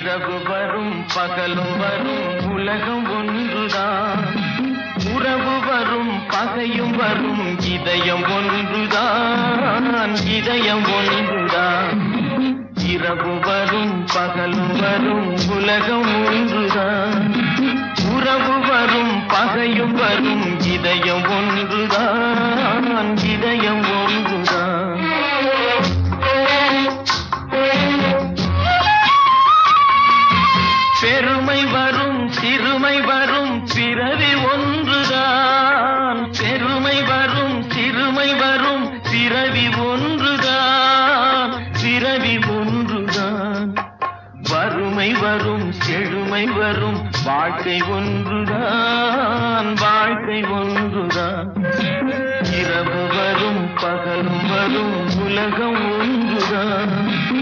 இரவு வரும் பகலும் வரும் உலகம் ஒன்றுதான். உறவு வரும் பகையும் வரும் இதயம் ஒன்றுதான். இதயம் ஒன்றுதான். இரவு வரும் பகலும் வரும் உலகம் ஒன்றுதான். உறவு வரும் பகையும் வரும் இதயம் ஒன்றுதான். இதயம் ஒன்றுதான். பெருமை வரும் சிறுமை வரும் பிறவி ஒன்றுதான். பெருமை வரும் சிறுமை வரும் பிறவி ஒன்றுதான். பிறவி ஒன்றுதான். வறுமை வரும் செழுமை வரும் வாழ்க்கை ஒன்றுதான். வாழ்க்கை ஒன்றுதான். இரவு வரும் பகலும் வரும் உலகம் ஒன்றுதான்.